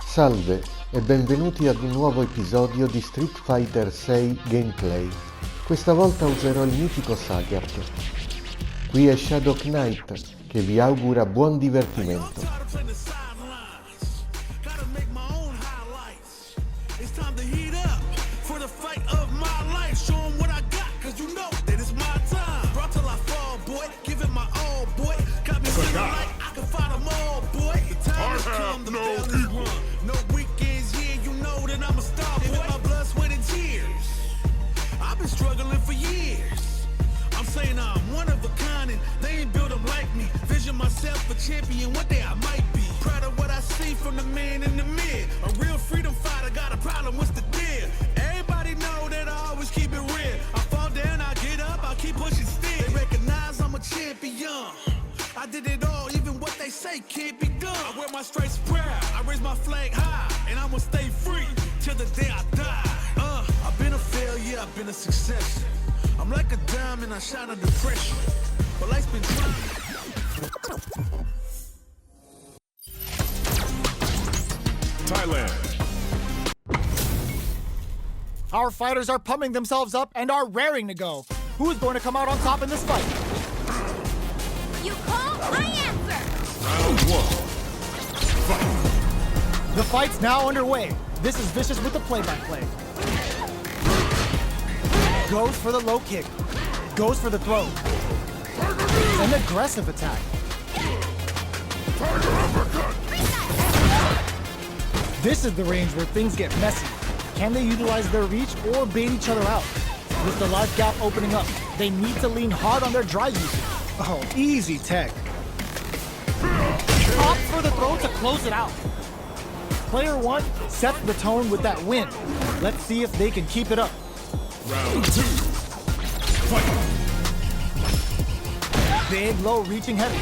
Salve e benvenuti ad un nuovo episodio di Street Fighter 6 Gameplay. Questa volta userò il mitico Sagat. Qui è Shadow Knight che vi augura buon divertimento. No weekends, yeah, you know that I'm a star boy. My blood, sweat, and tears. I've been struggling for years. I'm saying I'm one of a kind and they ain't built them like me. Vision myself a champion, one day I might be. Proud of what I see from the man in the mid. A real freedom fighter, got a problem, what's the deal? Everybody know that I always keep it real. I fall down, I get up, I keep pushing still. They recognize I'm a champion. I did it all, even what they say can't be done. I wear my stripes proud, I raise my flag high, and I'ma stay free till the day I die. I've been a failure, I've been a success. I'm like a diamond, I shine under pressure. But life's been trying. Thailand. Our fighters are pumping themselves up and are raring to go. Who's going to come out on top in this fight? You call, I answer! Round one. Fight. The fight's now underway. This is Vicious with the play-by-play. Goes for the low kick. Goes for the throw. An aggressive attack. This is the range where things get messy. Can they utilize their reach or bait each other out? With the life gap opening up, they need to lean hard on their drive usage. Oh, easy tech. Opts for the throw to close it out. Player one sets the tone with that win. Let's see if they can keep it up. Round two. Fight. Big, low, reaching heavy.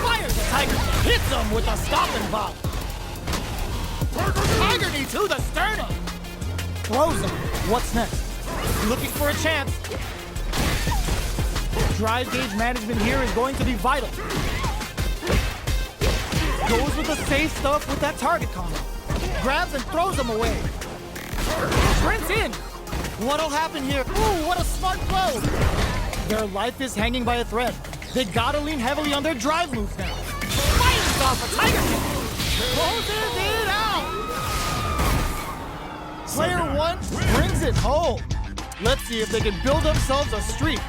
Fires the Tiger. Hits him with a stopping bomb. Tiger knee to the sternum. Throws him. What's next? Looking for a chance. Drive gauge management here is going to be vital. Goes with the safe stuff with that target combo. Grabs and throws him away. Sprints in. What'll happen here? Ooh, what a smart throw. Their life is hanging by a thread. They gotta lean heavily on their drive moves now. Fires off a tiger kick. Closes it out. Player one brings it home. Let's see if they can build themselves a streak.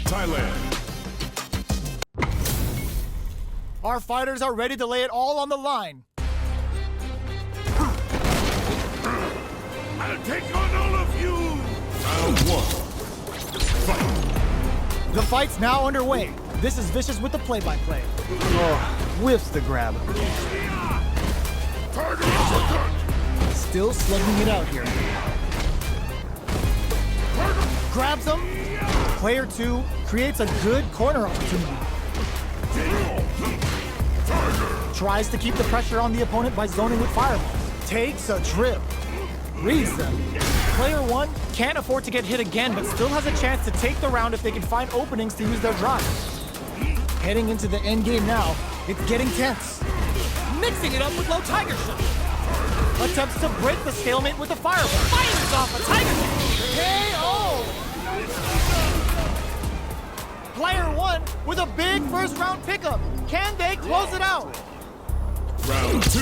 Thailand. Our fighters are ready to lay it all on the line. I'll take on all of you. Round one. Fight. The fight's now underway. This is Vicious with the play-by-play. Oh, whiffs the grab. Still slugging it out here. Grabs him. Player two creates a good corner opportunity. Tries to keep the pressure on the opponent by zoning with fireballs. Takes a trip. Reads them. Player one can't afford to get hit again, but still has a chance to take the round if they can find openings to use their drive. Heading into the end game now, it's getting tense. Mixing it up with low tiger shot. Attempts to break the stalemate with a fireball. Fires off a tiger kick. KO! Player one with a big first round pickup. Can they close it out? Round two.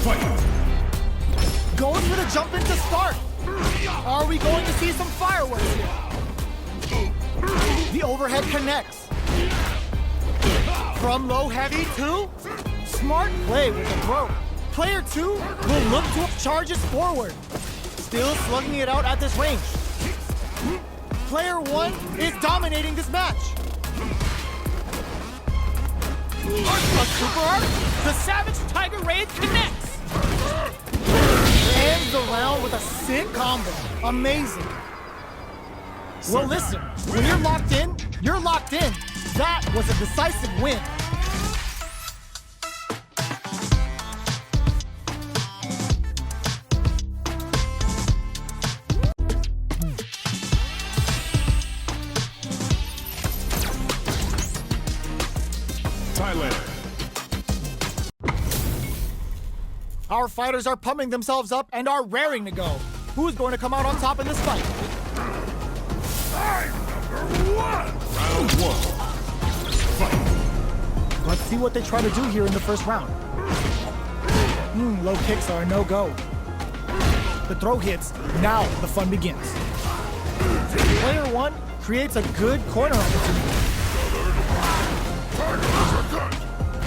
Fight. Goes for the jump in to start. Are we going to see some fireworks here? The overhead connects. From low heavy to smart play with the throw. Player two will look to charges forward. Still slugging it out at this range. Player one is dominating this match. A super art. The Savage Tiger Raid connects. Ends the round with a sick combo. Amazing. Well, listen, when you're locked in, you're locked in. That was a decisive win. Our fighters are pumping themselves up and are raring to go. Who's going to come out on top in this fight? Round one. Fight. Let's see what they try to do here in the first round. Low kicks are a no-go. The throw hits, now the fun begins. Player one creates a good corner opportunity.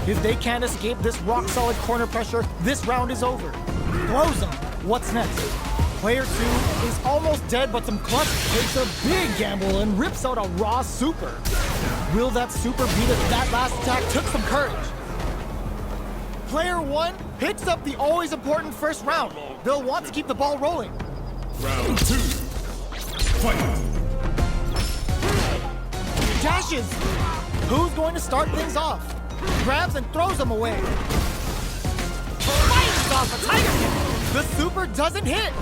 If they can't escape this rock-solid corner pressure, this round is over. Throws them. What's next? Player two is almost dead, but some clutch takes a big gamble and rips out a raw super. Will that super beat it? That last attack took some courage. Player one picks up the always important first round. They'll want to keep the ball rolling. Round two. Fight. Dashes. Who's going to start things off? Grabs and throws them away. Fires off a tiger kick. The super doesn't hit.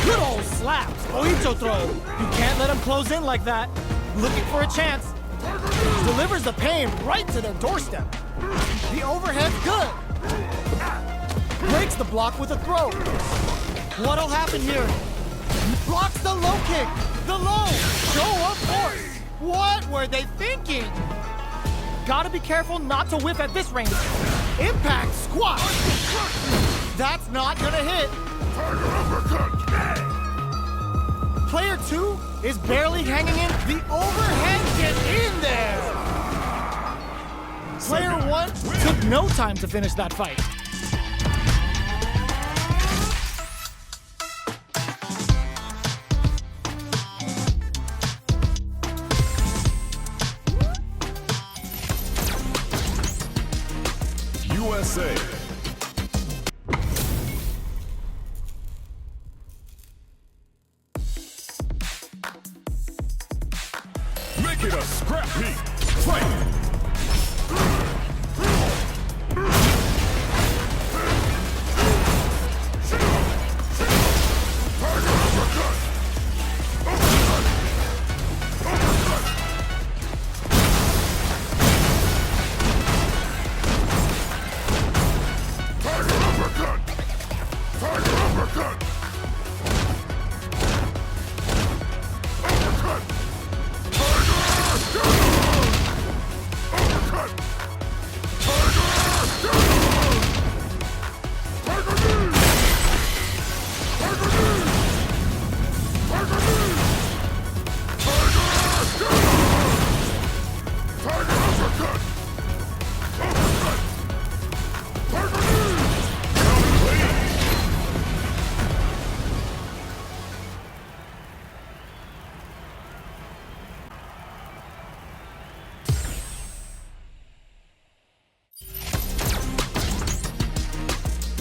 Good old slaps. Oicho throw. You can't let him close in like that. Looking for a chance. Delivers the pain right to their doorstep. The overhead's good. Breaks the block with a throw. What'll happen here? Blocks the low kick. The low. Show of force. What were they thinking? Gotta be careful not to whiff at this range. Impact squat. That's not gonna hit. Player two is barely hanging in. The overhead get in there. Player one took no time to finish that fight. USA. Make it a scrap heap. Fight.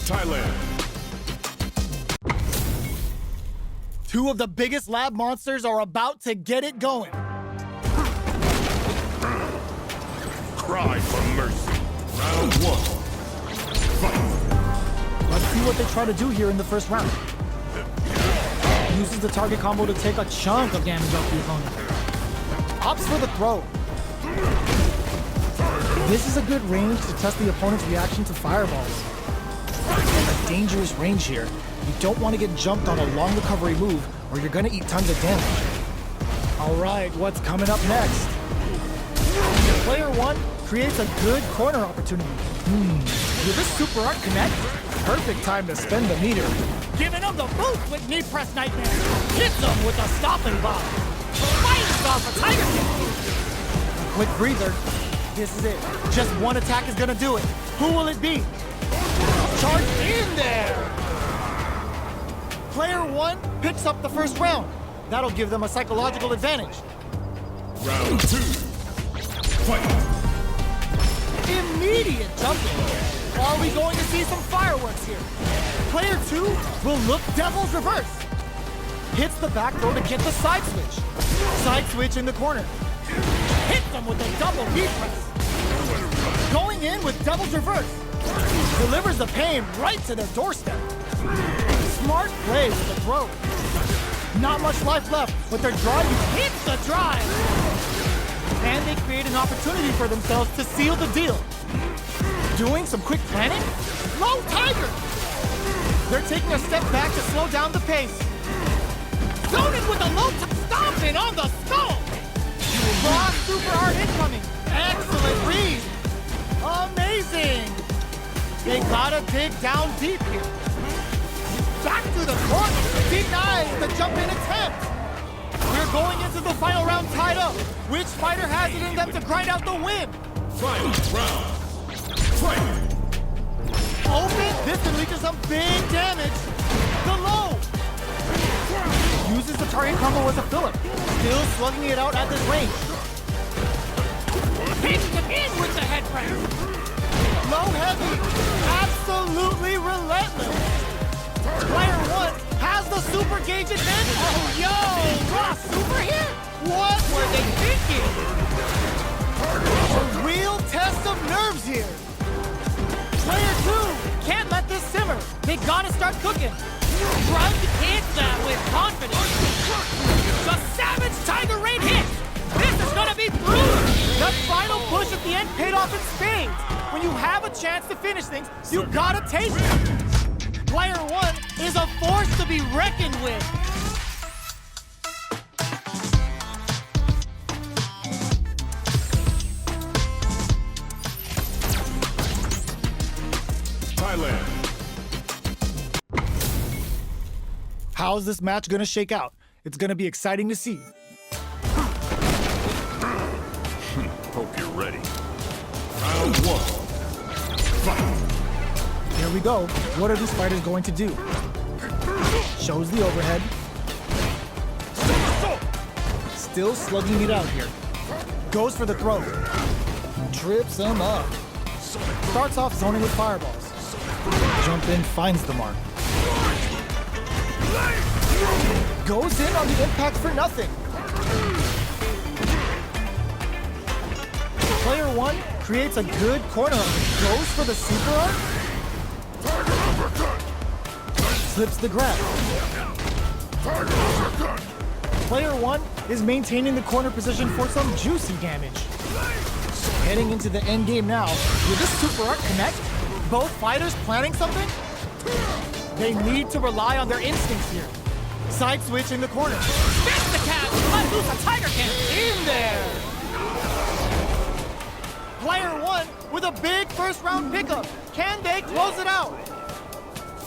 Thailand. Two of the biggest lab monsters are about to get it going. Cry for mercy. Round one. Fight. Let's see what they try to do here in the first round. Uses the target combo to take a chunk of damage off the opponent. Opts for the throw. This is a good range to test the opponent's reaction to fireballs. There's a dangerous range here. You don't want to get jumped on a long recovery move or you're gonna eat tons of damage. Alright, what's coming up next? Player one creates a good corner opportunity. Will this super art connect? Perfect time to spend the meter. Giving him the boot with knee press nightmare. Hits him with a stopping bomb. Fires off a tiger kick. A quick breather. This is it. Just one attack is gonna do it. Who will it be? Charge in there! Player one picks up the first round. That'll give them a psychological advantage. Round two. Fight. Immediate jumping. Are we going to see some fireworks here? Player two will look Devil's Reverse. Hits the back throw to get the side switch. Side switch in the corner. Hits them with a double knee press. Going in with Devil's Reverse. Delivers the pain right to their doorstep. Smart play with the throw. Not much life left, but their drive hits the drive. And they create an opportunity for themselves to seal the deal. Doing some quick planning? Low Tiger! They're taking a step back to slow down the pace. Zoning with a low stomping on the skull! Raw super art incoming! Excellent read! Amazing! They gotta dig down deep here. Back to the corner! Denies the jump-in attempt! We're going into the final round tied up. Which fighter has it in them to grind out the win? Final round. Fight! Open, this can lead to some big damage. The low! Uses the target combo with a Phillip. Still slugging it out at this range. Hits him in with the head press. Low heavy, absolutely relentless. Player 1 has the super gauge advantage. Oh, yo, raw super here? What were they thinking? A real test of nerves here. Player 2 can't let this simmer. They gotta start cooking. Trying to hit that with confidence. The Savage Tiger Raid hit. This is gonna be brutal. The final push at the end paid off in spades. When you have a chance to finish things, you gotta take it. Player 1 is a force to be reckoned with. Thailand. How's this match gonna shake out? It's gonna be exciting to see. Hope you're ready. Round 1. Fight! Here we go. What are these fighters going to do? Shows the overhead. Still slugging it out here. Goes for the throw. Trips him up. Starts off zoning with fireballs. Jump in, finds the mark. Goes in on the impact for nothing. Player 1 creates a good corner. Goes for the super arc. Slips the grab. Player 1 is maintaining the corner position for some juicy damage. Heading into the end game now. Will this super arc connect? Both fighters planning something? They need to rely on their instincts here. Side switch in the corner. Fist the cat! Let loose a tiger can in there! Player 1 with a big first round pickup. Can they close it out?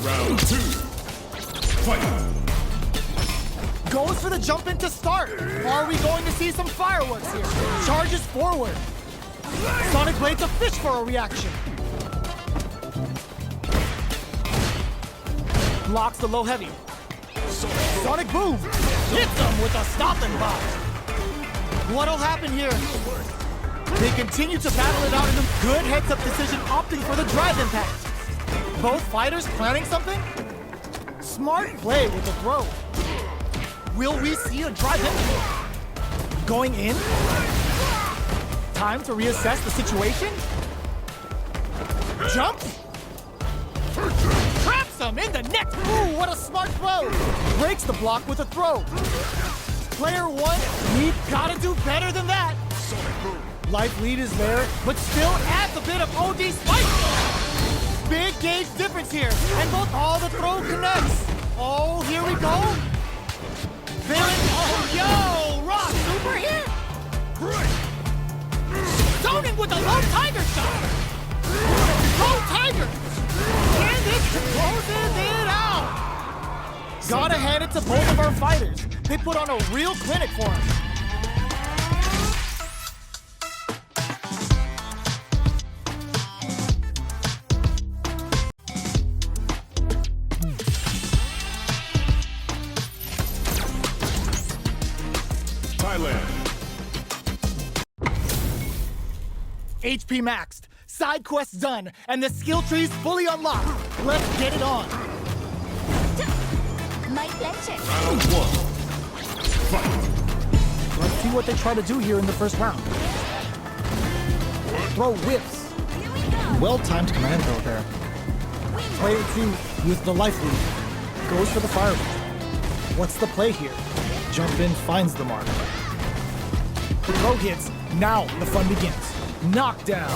Round 2. Fight! Goes for the jump in to start. Are we going to see some fireworks here? Charges forward. Sonic Blade's a fish for a reaction. Blocks the low heavy. Sonic Boom! Hits him with a stopping block. What'll happen here? They continue to battle it out in a good heads-up decision, opting for the drive impact. Both fighters planning something? Smart play with the throw. Will we see a drive hit? Going in? Time to reassess the situation? Jumps? Traps him in the neck! Ooh, what a smart throw! Breaks the block with a throw. Player 1, we gotta do better than that. Life lead is there, but still adds a bit of OD spike. Big gauge difference here, and both all the throw connects. Oh, here we go. Oh, yo, raw super hit. Zoning with a low tiger shot. Low tiger. And it closes it out. Gotta hand it to both of our fighters. They put on a real clinic for us. Thailand. HP maxed, side quests done, and the skill tree's fully unlocked. Let's get it on. My pleasure. Round 1. Fight! Let's see what they try to do here in the first round. Throw whips. Here we go. Well-timed command throw there. Player 2 with the life lead. Goes for the fireball. What's the play here? Jump in, finds the mark. The throw hits. Now the fun begins. Knockdown.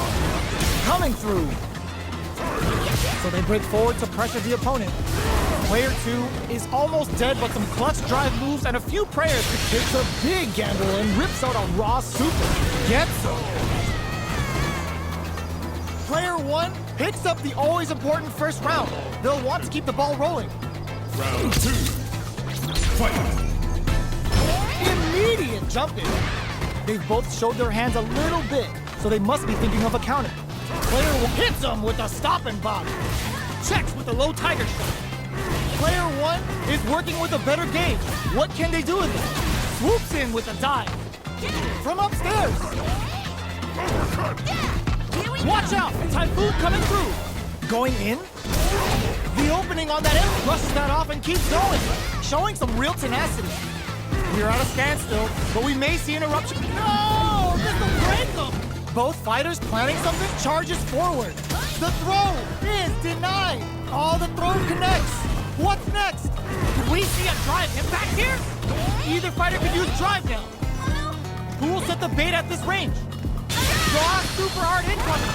Coming through. So they break forward to pressure the opponent. Player 2 is almost dead, but some clutch drive moves and a few prayers takes a big gamble and rips out a raw super. Gets some. Player 1 picks up the always important first round. They'll want to keep the ball rolling. Round 2. Fight. Immediate jump in. They've both showed their hands a little bit, so they must be thinking of a counter. Player 1 hits him with a stop and bop. Checks with a low tiger shot. Player 1 is working with a better gauge. What can they do with it? Swoops in with a dive. From upstairs. Watch out! Typhoon coming through. Going in. The opening on that end brushes that off and keeps going. Showing some real tenacity. We're at a standstill, but we may see an eruption. No! This will break them! Both fighters planning something charges forward. The throw is denied. Oh, the throw connects. What's next? Could we see a drive impact here? Either fighter could use drive now. Who will set the bait at this range? Raw super art incoming.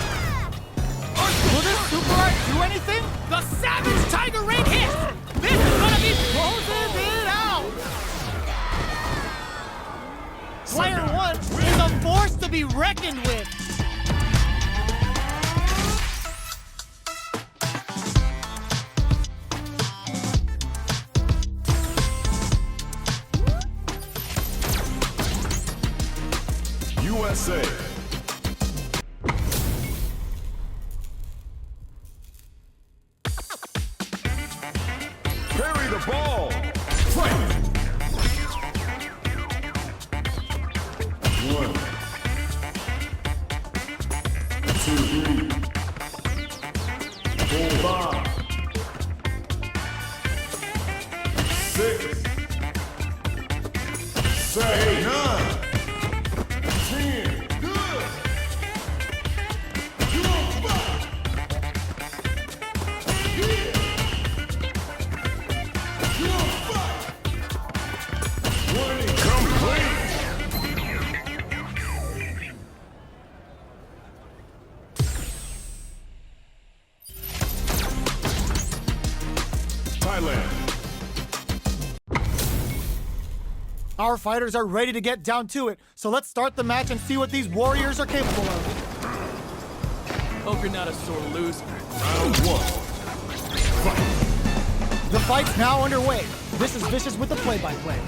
Will this super art do anything? The savage tiger rain hits. This is gonna be closing it out. Player 1 is a force to be reckoned with. USA. Carry the ball. Fight. 1, 2, 3, 4, 5, 6, 7, 9. Our fighters are ready to get down to it, so let's start the match and see what these warriors are capable of. Hope you're not a sore loser. Round 1. Fight. The fight's now underway. This is Vicious with the play-by-play.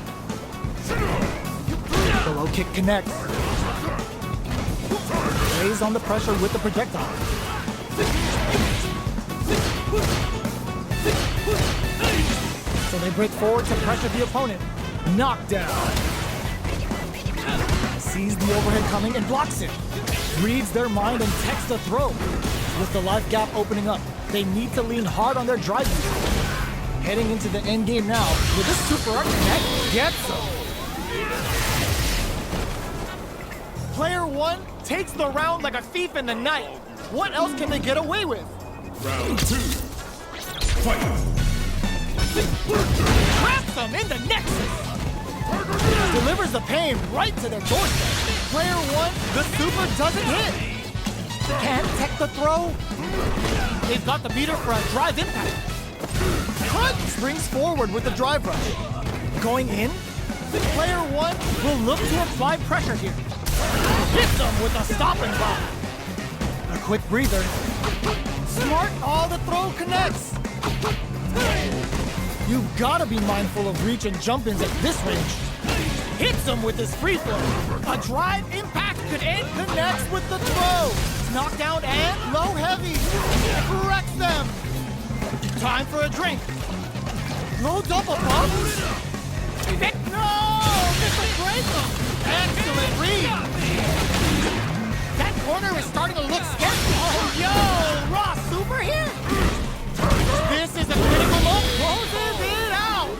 The low kick connects. Lays on the pressure with the projectile. So they break forward to pressure the opponent. Knockdown. Sees the overhead coming and blocks it. Reads their mind and techs the throw. With the life gap opening up, they need to lean hard on their driving. Heading into the end game now. Will this super art connect? Gets some. Player 1 takes the round like a thief in the night. What else can they get away with? Round 2. Fight. Traps them in the nexus. Delivers the pain right to their doorstep. Player 1, the super doesn't hit. Can't tech the throw. They've got the meter for a drive impact. Cut springs forward with the drive rush. Going in, player 1 will look to apply pressure here. Hits them with a stop and block. A quick breather. Smart, all the throw connects. You've gotta be mindful of reach and jump-ins at this range. Hits him with his free throw. A drive impact could end connects with the throw. Knockdown and low heavy. Corrects them. Time for a drink. No double pump. No! This will break him. Excellent read. That corner is starting to look sketchy. Oh, yo! Raw super here. This is a critical moment. Closes it out.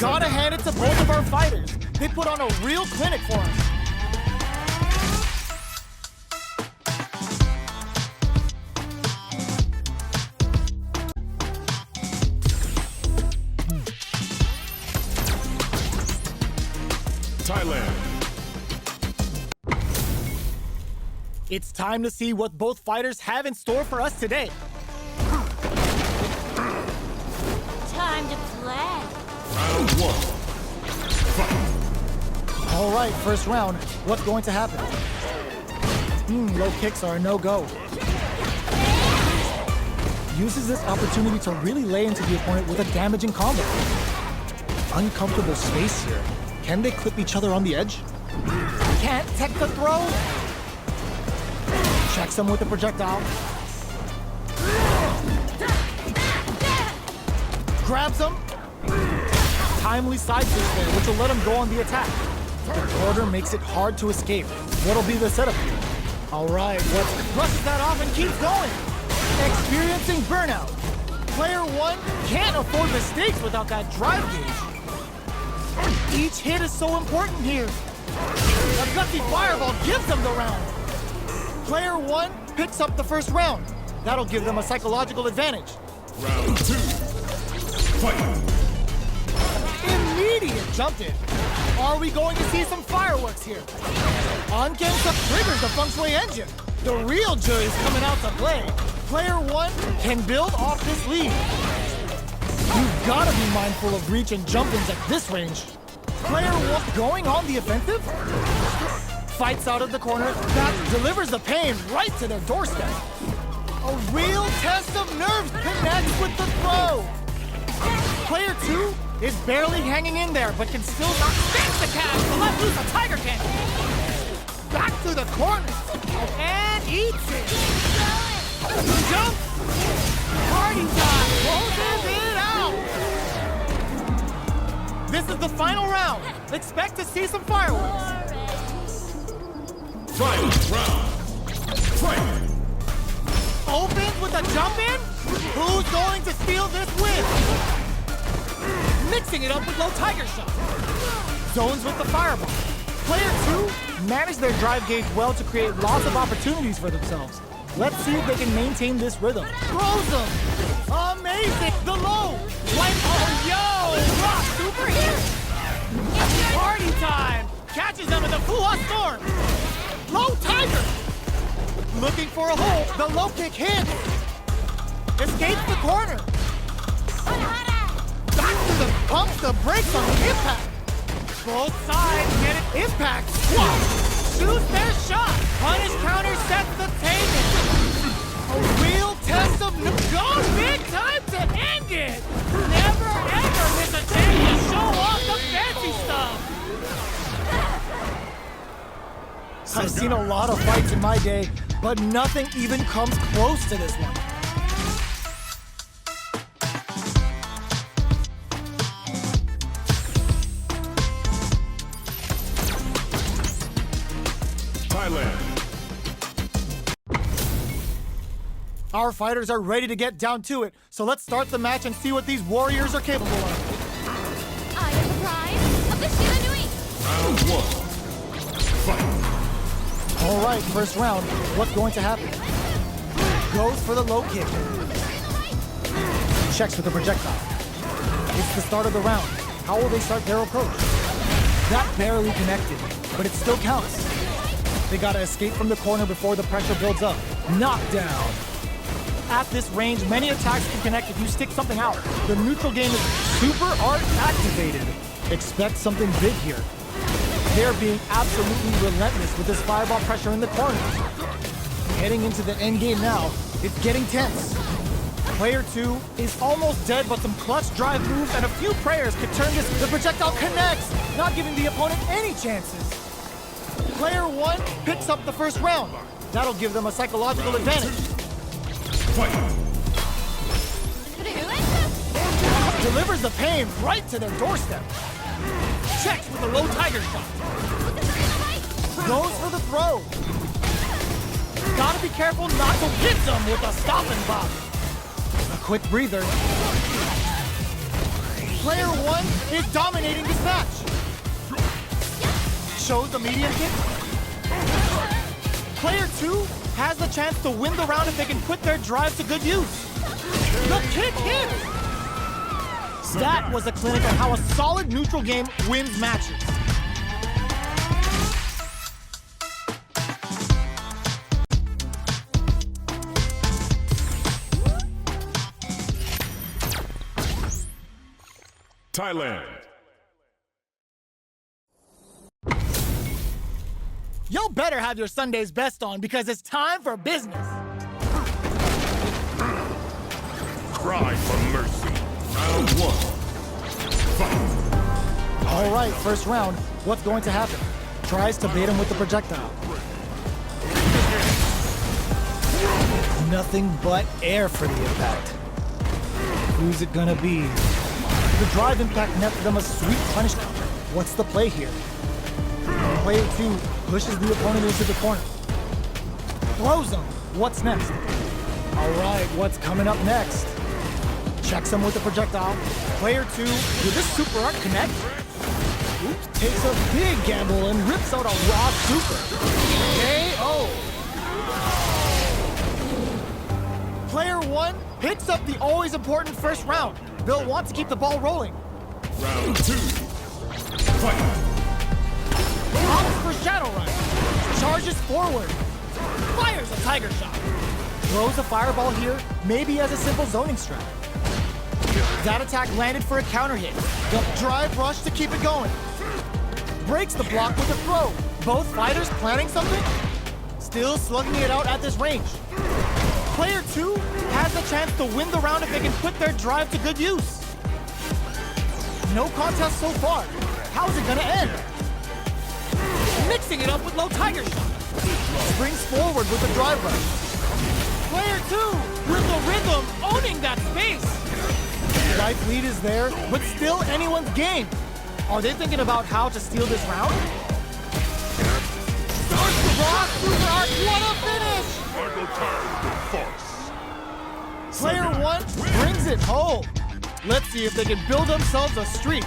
Gotta hand it to both of our fighters. They put on a real clinic for us. Thailand. It's time to see what both fighters have in store for us today. Time to play. Round one. All right, first round. What's going to happen? Low kicks are a no-go. Uses this opportunity to really lay into the opponent with a damaging combo. Uncomfortable space here. Can they clip each other on the edge? Can't tech the throw. Checks him with the projectile. Grabs him. Timely side switch there, which will let him go on the attack. The corner makes it hard to escape. What'll be the setup here? All right, brushes that off and keeps going. Experiencing burnout. Player one can't afford mistakes without that drive gauge. Each hit is so important here. A gutsy fireball gives them the round. Player one picks up the first round. That'll give them a psychological advantage. Round two. Fight. Immediate jump in. Are we going to see some fireworks here? Unkensup triggers the feng shui engine. The real jury's coming out to play. Player one can build off this lead. You've got to be mindful of reach and jump-ins at this range. Player one going on the offensive. Fights out of the corner. That delivers the pain right to their doorstep. A real test of nerves connects with the throw. Player two is barely hanging in there, but can still not fix the catch to let loose a tiger cannon. Back to the corner. And eats it. Jump. Party time. Closes it out. This is the final round. Expect to see some fireworks. Final round. Fight. Opens with a jump in. Who's going to steal this win? Mixing it up with low tiger shot. Zones with the fireball. Player two managed their drive gauge well to create lots of opportunities for themselves. Let's see if they can maintain this rhythm. Throws them. Amazing. The low. Like, oh, yo. Rock super here. Party time. Catches them in the Fuwa storm. Low tiger. Looking for a hole. The low kick hits. Escapes the corner. Back to the pumps the brakes on the impact. Both sides get it. Impact. Swap. Shoots their shot. Punish counter sets the table. A real test of go big time to end it. Never ever miss a chance to show off the fancy stuff. I've seen a lot of fights in my day, but nothing even comes close to this one. Our fighters are ready to get down to it, so let's start the match and see what these warriors are capable of. I am the pride of the Shila Nui. Round one. Fight. All right, first round. What's going to happen? Goes for the low kick. Checks with the projectile. It's the start of the round. How will they start their approach? That barely connected, but it still counts. They gotta escape from the corner before the pressure builds up. Knockdown. At this range, many attacks can connect if you stick something out. The neutral game is super art activated. Expect something big here. They're being absolutely relentless with this fireball pressure in the corner. Heading into the end game now, it's getting tense. Player two is almost dead, but some clutch drive moves and a few prayers could turn this. The projectile connects, not giving the opponent any chances. Player one picks up the first round. That'll give them a psychological advantage. Fight. Delivers the pain right to their doorstep. Checks with a low tiger shot. Goes for the throw. Gotta be careful not to hit them with a stop and pop. A quick breather. Player one is dominating this match. Shows the medium kick. Player two has the chance to win the round if they can put their drive to good use. The kick hits! That was a clinic on how a solid neutral game wins matches. Thailand. Y'all better have your Sunday's best on because it's time for business. Cry for mercy. Round one. Fight. All right, first round. What's going to happen? Tries to bait him with the projectile. Nothing but air for the impact. Who's it gonna be? The drive impact netted them a sweet punishment. What's the play here? Player 2 pushes the opponent into the corner. Throws him. What's next? All right, what's coming up next? Checks him with the projectile. Player 2, will this super art connect? Oops, takes a big gamble and rips out a raw super. KO. Player 1 picks up the always important first round. They'll want to keep the ball rolling. Round two. Fight. Opts for Shadow Run. Charges forward. Fires a Tiger Shot. Throws a fireball here, maybe as a simple zoning strat. That attack landed for a counter hit. The drive rush to keep it going. Breaks the block with a throw. Both fighters planning something? Still slugging it out at this range. Player 2 has a chance to win the round if they can put their drive to good use. No contest so far. How's it gonna end? Mixing it up with low Tiger Shot. Springs forward with the drive rush. Player 2 with the rhythm owning that space. Life lead is there, but still anyone's game. Are they thinking about how to steal this round? Starts the rock, super art, what a finish! Player 1 brings it home. Let's see if they can build themselves a streak.